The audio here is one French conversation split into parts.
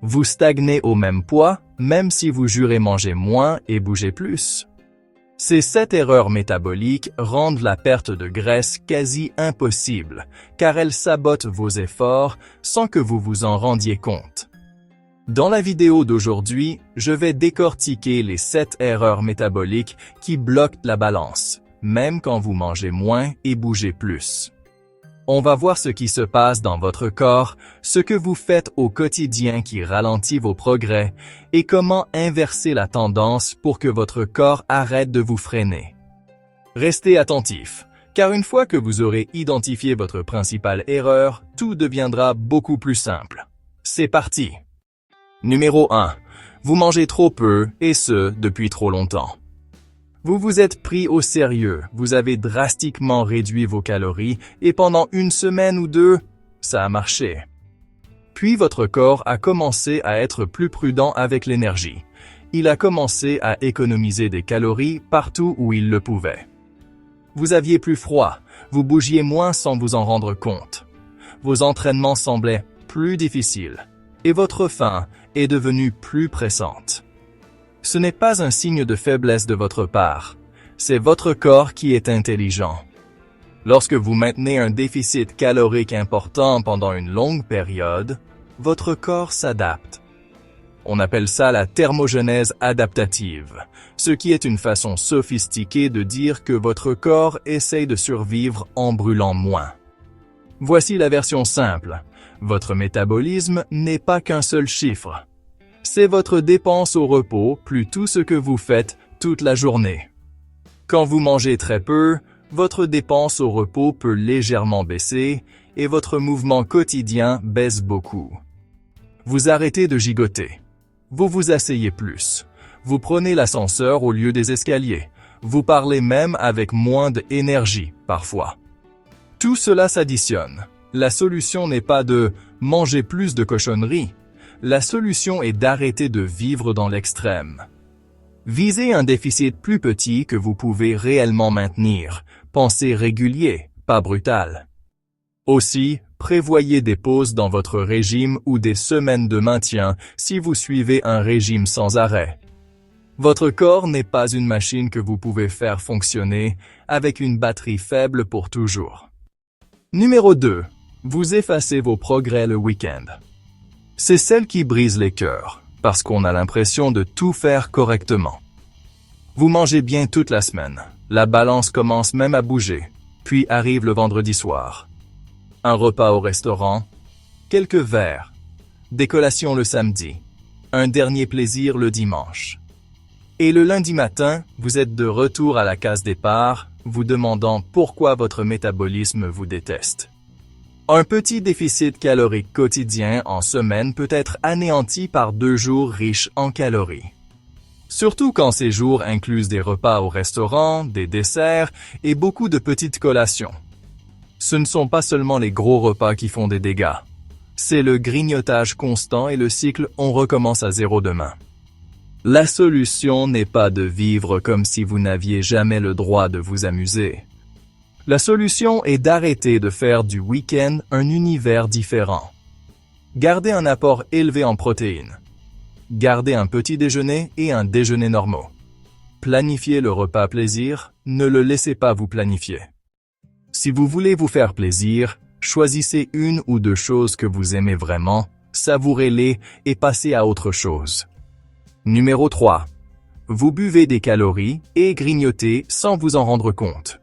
Vous stagnez au même poids, même si vous jurez manger moins et bouger plus. Ces 7 erreurs métaboliques rendent la perte de graisse quasi impossible, car elles sabotent vos efforts sans que vous vous en rendiez compte. Dans la vidéo d'aujourd'hui, je vais décortiquer les 7 erreurs métaboliques qui bloquent la balance, même quand vous mangez moins et bougez plus. On va voir ce qui se passe dans votre corps, ce que vous faites au quotidien qui ralentit vos progrès, et comment inverser la tendance pour que votre corps arrête de vous freiner. Restez attentif, car une fois que vous aurez identifié votre principale erreur, tout deviendra beaucoup plus simple. C'est parti! Numéro 1. Vous mangez trop peu, et ce, depuis trop longtemps. Vous vous êtes pris au sérieux, vous avez drastiquement réduit vos calories et pendant une semaine ou deux, ça a marché. Puis votre corps a commencé à être plus prudent avec l'énergie. Il a commencé à économiser des calories partout où il le pouvait. Vous aviez plus froid, vous bougiez moins sans vous en rendre compte. Vos entraînements semblaient plus difficiles et votre faim est devenue plus pressante. Ce n'est pas un signe de faiblesse de votre part, c'est votre corps qui est intelligent. Lorsque vous maintenez un déficit calorique important pendant une longue période, votre corps s'adapte. On appelle ça la thermogenèse adaptative, ce qui est une façon sophistiquée de dire que votre corps essaye de survivre en brûlant moins. Voici la version simple. Votre métabolisme n'est pas qu'un seul chiffre. C'est votre dépense au repos plus tout ce que vous faites toute la journée. Quand vous mangez très peu, votre dépense au repos peut légèrement baisser et votre mouvement quotidien baisse beaucoup. Vous arrêtez de gigoter. Vous vous asseyez plus. Vous prenez l'ascenseur au lieu des escaliers. Vous parlez même avec moins d'énergie, parfois. Tout cela s'additionne. La solution n'est pas de manger plus de cochonneries. La solution est d'arrêter de vivre dans l'extrême. Visez un déficit plus petit que vous pouvez réellement maintenir. Pensez régulier, pas brutal. Aussi, prévoyez des pauses dans votre régime ou des semaines de maintien si vous suivez un régime sans arrêt. Votre corps n'est pas une machine que vous pouvez faire fonctionner avec une batterie faible pour toujours. Numéro 2. Vous effacez vos progrès le week-end. C'est celle qui brise les cœurs, parce qu'on a l'impression de tout faire correctement. Vous mangez bien toute la semaine, la balance commence même à bouger, puis arrive le vendredi soir. Un repas au restaurant, quelques verres, des collations le samedi, un dernier plaisir le dimanche. Et le lundi matin, vous êtes de retour à la case départ, vous demandant pourquoi votre métabolisme vous déteste. Un petit déficit calorique quotidien en semaine peut être anéanti par 2 jours riches en calories. Surtout quand ces jours incluent des repas au restaurant, des desserts et beaucoup de petites collations. Ce ne sont pas seulement les gros repas qui font des dégâts. C'est le grignotage constant et le cycle « on recommence à zéro demain ». La solution n'est pas de vivre comme si vous n'aviez jamais le droit de vous amuser. La solution est d'arrêter de faire du week-end un univers différent. Gardez un apport élevé en protéines. Gardez un petit déjeuner et un déjeuner normaux. Planifiez le repas plaisir, ne le laissez pas vous planifier. Si vous voulez vous faire plaisir, choisissez 1 ou 2 choses que vous aimez vraiment, savourez-les et passez à autre chose. Numéro 3. Vous buvez des calories et grignotez sans vous en rendre compte.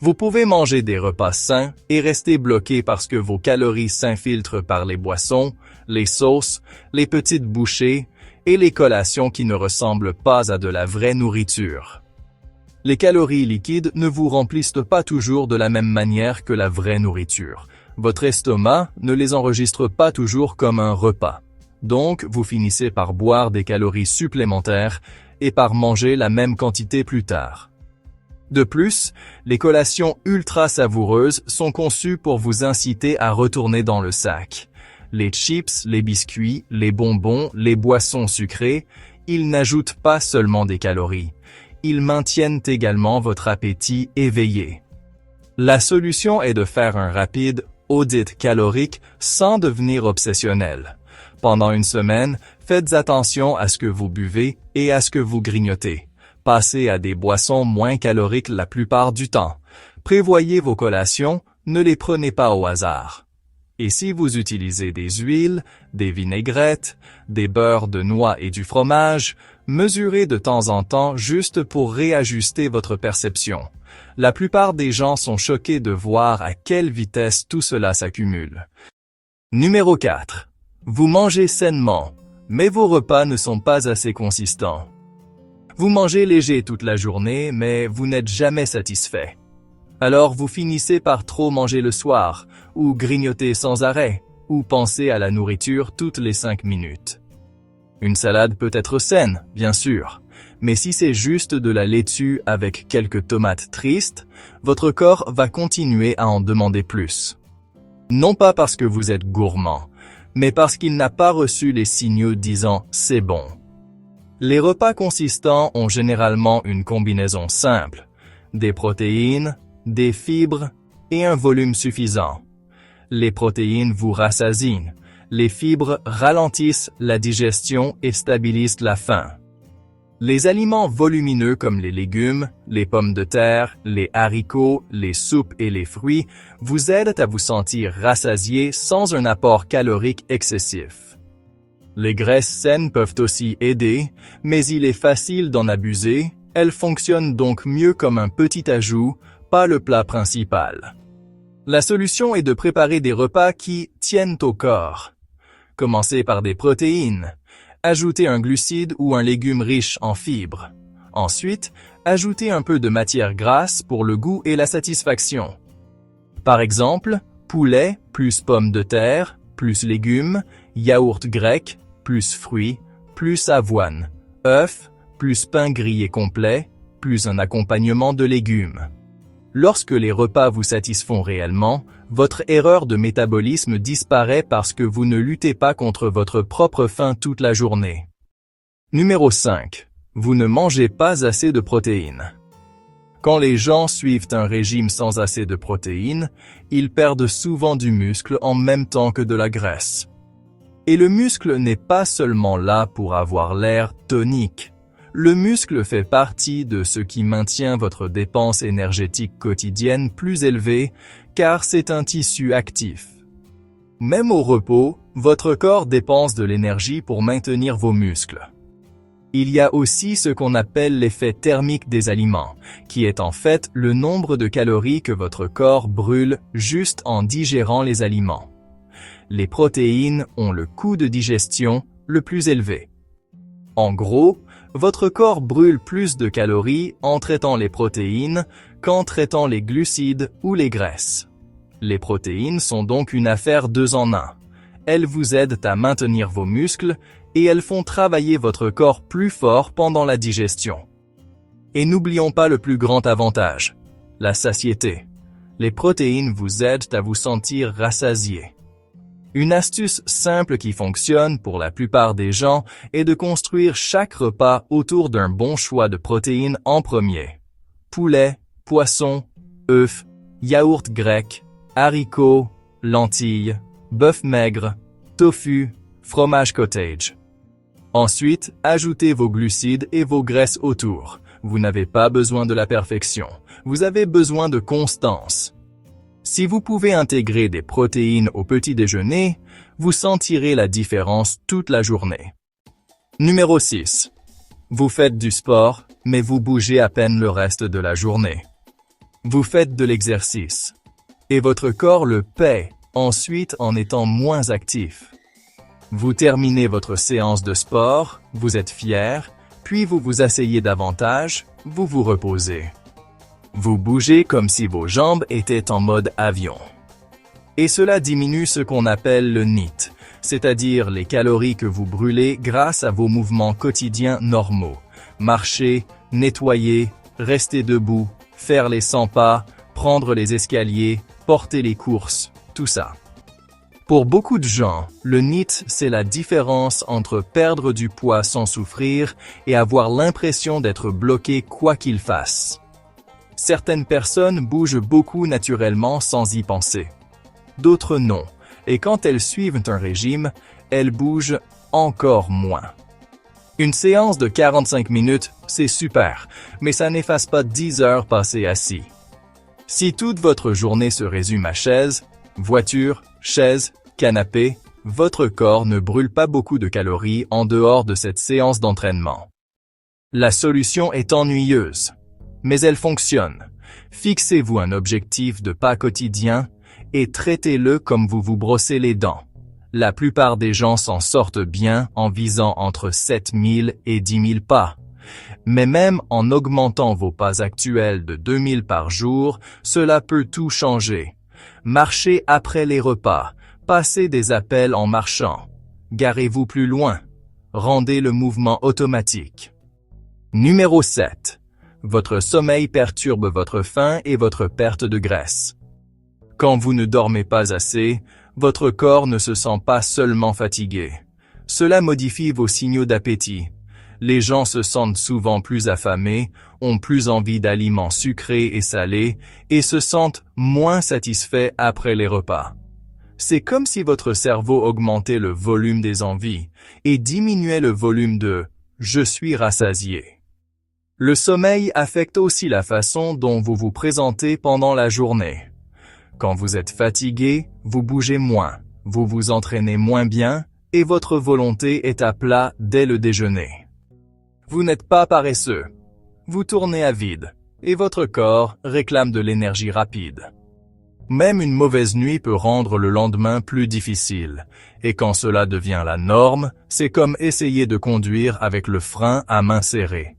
Vous pouvez manger des repas sains et rester bloqué parce que vos calories s'infiltrent par les boissons, les sauces, les petites bouchées et les collations qui ne ressemblent pas à de la vraie nourriture. Les calories liquides ne vous remplissent pas toujours de la même manière que la vraie nourriture. Votre estomac ne les enregistre pas toujours comme un repas. Donc, vous finissez par boire des calories supplémentaires et par manger la même quantité plus tard. De plus, les collations ultra savoureuses sont conçues pour vous inciter à retourner dans le sac. Les chips, les biscuits, les bonbons, les boissons sucrées, ils n'ajoutent pas seulement des calories. Ils maintiennent également votre appétit éveillé. La solution est de faire un rapide audit calorique sans devenir obsessionnel. Pendant une semaine, faites attention à ce que vous buvez et à ce que vous grignotez. Passez à des boissons moins caloriques la plupart du temps. Prévoyez vos collations, ne les prenez pas au hasard. Et si vous utilisez des huiles, des vinaigrettes, des beurres de noix et du fromage, mesurez de temps en temps juste pour réajuster votre perception. La plupart des gens sont choqués de voir à quelle vitesse tout cela s'accumule. Numéro 4. Vous mangez sainement, mais vos repas ne sont pas assez consistants. Vous mangez léger toute la journée, mais vous n'êtes jamais satisfait. Alors vous finissez par trop manger le soir, ou grignoter sans arrêt, ou penser à la nourriture toutes les 5 minutes. Une salade peut être saine, bien sûr, mais si c'est juste de la laitue avec quelques tomates tristes, votre corps va continuer à en demander plus. Non pas parce que vous êtes gourmand, mais parce qu'il n'a pas reçu les signaux disant « c'est bon ». Les repas consistants ont généralement une combinaison simple, des protéines, des fibres et un volume suffisant. Les protéines vous rassasient, les fibres ralentissent la digestion et stabilisent la faim. Les aliments volumineux comme les légumes, les pommes de terre, les haricots, les soupes et les fruits vous aident à vous sentir rassasié sans un apport calorique excessif. Les graisses saines peuvent aussi aider, mais il est facile d'en abuser, elles fonctionnent donc mieux comme un petit ajout, pas le plat principal. La solution est de préparer des repas qui tiennent au corps. Commencez par des protéines. Ajoutez un glucide ou un légume riche en fibres. Ensuite, ajoutez un peu de matière grasse pour le goût et la satisfaction. Par exemple, poulet plus pommes de terre, plus légumes, yaourt grec, plus fruits, plus avoine, œufs, plus pain grillé complet, plus un accompagnement de légumes. Lorsque les repas vous satisfont réellement, votre erreur de métabolisme disparaît parce que vous ne luttez pas contre votre propre faim toute la journée. Numéro 5. Vous ne mangez pas assez de protéines. Quand les gens suivent un régime sans assez de protéines, ils perdent souvent du muscle en même temps que de la graisse. Et le muscle n'est pas seulement là pour avoir l'air tonique. Le muscle fait partie de ce qui maintient votre dépense énergétique quotidienne plus élevée, car c'est un tissu actif. Même au repos, votre corps dépense de l'énergie pour maintenir vos muscles. Il y a aussi ce qu'on appelle l'effet thermique des aliments, qui est en fait le nombre de calories que votre corps brûle juste en digérant les aliments. Les protéines ont le coût de digestion le plus élevé. En gros, votre corps brûle plus de calories en traitant les protéines qu'en traitant les glucides ou les graisses. Les protéines sont donc une affaire 2 en 1. Elles vous aident à maintenir vos muscles et elles font travailler votre corps plus fort pendant la digestion. Et n'oublions pas le plus grand avantage, la satiété. Les protéines vous aident à vous sentir rassasié. Une astuce simple qui fonctionne pour la plupart des gens est de construire chaque repas autour d'un bon choix de protéines en premier. Poulet, poisson, œufs, yaourt grec, haricots, lentilles, bœuf maigre, tofu, fromage cottage. Ensuite, ajoutez vos glucides et vos graisses autour. Vous n'avez pas besoin de la perfection, vous avez besoin de constance. Si vous pouvez intégrer des protéines au petit déjeuner, vous sentirez la différence toute la journée. Numéro 6. Vous faites du sport, mais vous bougez à peine le reste de la journée. Vous faites de l'exercice. Et votre corps le paie, ensuite en étant moins actif. Vous terminez votre séance de sport, vous êtes fier, puis vous vous asseyez davantage, vous vous reposez. Vous bougez comme si vos jambes étaient en mode avion. Et cela diminue ce qu'on appelle le NEAT, c'est-à-dire les calories que vous brûlez grâce à vos mouvements quotidiens normaux. Marcher, nettoyer, rester debout, faire les 100 pas, prendre les escaliers, porter les courses, tout ça. Pour beaucoup de gens, le NEAT, c'est la différence entre perdre du poids sans souffrir et avoir l'impression d'être bloqué quoi qu'il fasse. Certaines personnes bougent beaucoup naturellement sans y penser. D'autres non, et quand elles suivent un régime, elle bouge encore moins. Une séance de 45 minutes, c'est super, mais ça n'efface pas 10 heures passées assis. Si toute votre journée se résume à chaise, voiture, chaise, canapé, votre corps ne brûle pas beaucoup de calories en dehors de cette séance d'entraînement. La solution est ennuyeuse, mais elle fonctionne. Fixez-vous un objectif de pas quotidien et traitez-le comme vous vous brossez les dents. La plupart des gens s'en sortent bien en visant entre 7000 et 10 000 pas. Mais même en augmentant vos pas actuels de 2000 par jour, cela peut tout changer. Marchez après les repas, passez des appels en marchant, garez-vous plus loin, rendez le mouvement automatique. Numéro 7. Votre sommeil perturbe votre faim et votre perte de graisse. Quand vous ne dormez pas assez, votre corps ne se sent pas seulement fatigué. Cela modifie vos signaux d'appétit. Les gens se sentent souvent plus affamés, ont plus envie d'aliments sucrés et salés, et se sentent moins satisfaits après les repas. C'est comme si votre cerveau augmentait le volume des envies et diminuait le volume de « je suis rassasié ». Le sommeil affecte aussi la façon dont vous vous présentez pendant la journée. Quand vous êtes fatigué, vous bougez moins, vous vous entraînez moins bien et votre volonté est à plat dès le déjeuner. Vous n'êtes pas paresseux, vous tournez à vide et votre corps réclame de l'énergie rapide. Même une mauvaise nuit peut rendre le lendemain plus difficile, et quand cela devient la norme, c'est comme essayer de conduire avec le frein à main serrée.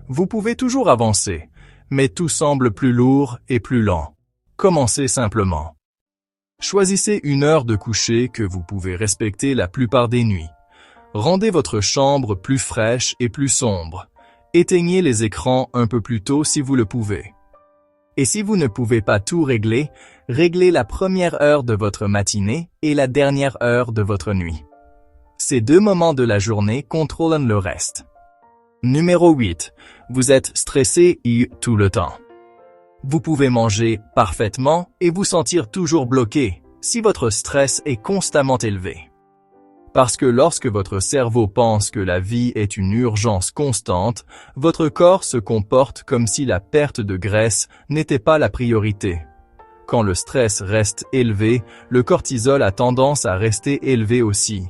Vous pouvez toujours avancer, mais tout semble plus lourd et plus lent. Commencez simplement. Choisissez une heure de coucher que vous pouvez respecter la plupart des nuits. Rendez votre chambre plus fraîche et plus sombre. Éteignez les écrans un peu plus tôt si vous le pouvez. Et si vous ne pouvez pas tout régler, réglez la première heure de votre matinée et la dernière heure de votre nuit. Ces deux moments de la journée contrôlent le reste. Numéro 8. Vous êtes stressé tout le temps. Vous pouvez manger parfaitement et vous sentir toujours bloqué si votre stress est constamment élevé. Parce que lorsque votre cerveau pense que la vie est une urgence constante, votre corps se comporte comme si la perte de graisse n'était pas la priorité. Quand le stress reste élevé, le cortisol a tendance à rester élevé aussi.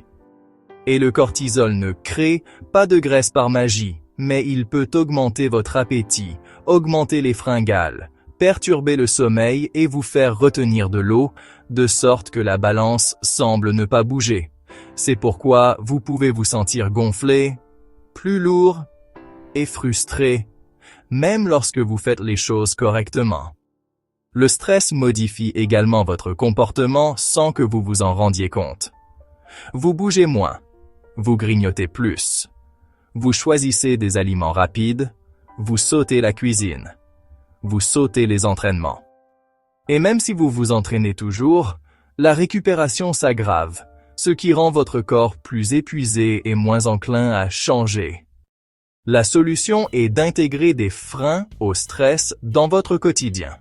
Et le cortisol ne crée pas de graisse par magie, mais il peut augmenter votre appétit, augmenter les fringales, perturber le sommeil et vous faire retenir de l'eau, de sorte que la balance semble ne pas bouger. C'est pourquoi vous pouvez vous sentir gonflé, plus lourd et frustré, même lorsque vous faites les choses correctement. Le stress modifie également votre comportement sans que vous vous en rendiez compte. Vous bougez moins, vous grignotez plus, vous choisissez des aliments rapides, vous sautez la cuisine, vous sautez les entraînements. Et même si vous vous entraînez toujours, la récupération s'aggrave, ce qui rend votre corps plus épuisé et moins enclin à changer. La solution est d'intégrer des freins au stress dans votre quotidien.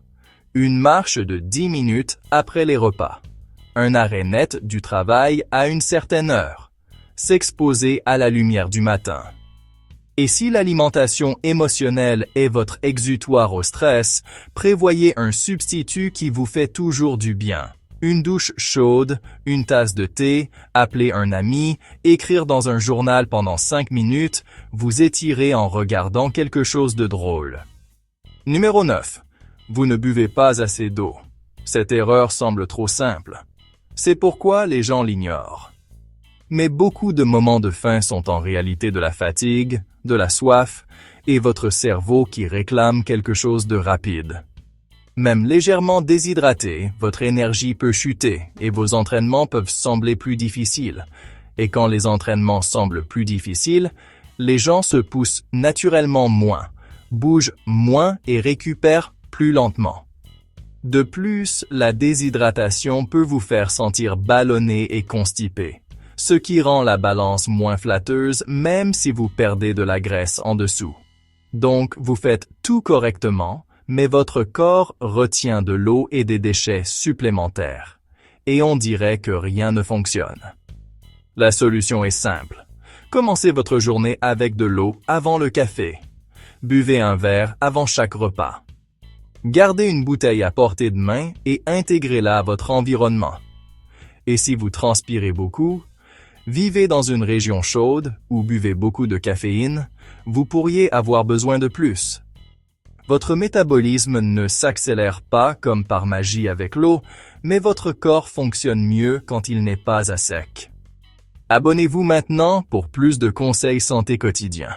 Une marche de 10 minutes après les repas. Un arrêt net du travail à une certaine heure. S'exposer à la lumière du matin. Et si l'alimentation émotionnelle est votre exutoire au stress, prévoyez un substitut qui vous fait toujours du bien. Une douche chaude, une tasse de thé, appeler un ami, écrire dans un journal pendant 5 minutes, vous étirer en regardant quelque chose de drôle. Numéro 9. Vous ne buvez pas assez d'eau. Cette erreur semble trop simple. C'est pourquoi les gens l'ignorent. Mais beaucoup de moments de faim sont en réalité de la fatigue, de la soif, et votre cerveau qui réclame quelque chose de rapide. Même légèrement déshydraté, votre énergie peut chuter et vos entraînements peuvent sembler plus difficiles. Et quand les entraînements semblent plus difficiles, les gens se poussent naturellement moins, bougent moins et récupèrent plus lentement. De plus, la déshydratation peut vous faire sentir ballonné et constipé, ce qui rend la balance moins flatteuse même si vous perdez de la graisse en dessous. Donc, vous faites tout correctement, mais votre corps retient de l'eau et des déchets supplémentaires. Et on dirait que rien ne fonctionne. La solution est simple. Commencez votre journée avec de l'eau avant le café. Buvez un verre avant chaque repas. Gardez une bouteille à portée de main et intégrez-la à votre environnement. Et si vous transpirez beaucoup, vivez dans une région chaude ou buvez beaucoup de caféine, vous pourriez avoir besoin de plus. Votre métabolisme ne s'accélère pas comme par magie avec l'eau, mais votre corps fonctionne mieux quand il n'est pas à sec. Abonnez-vous maintenant pour plus de conseils santé quotidiens.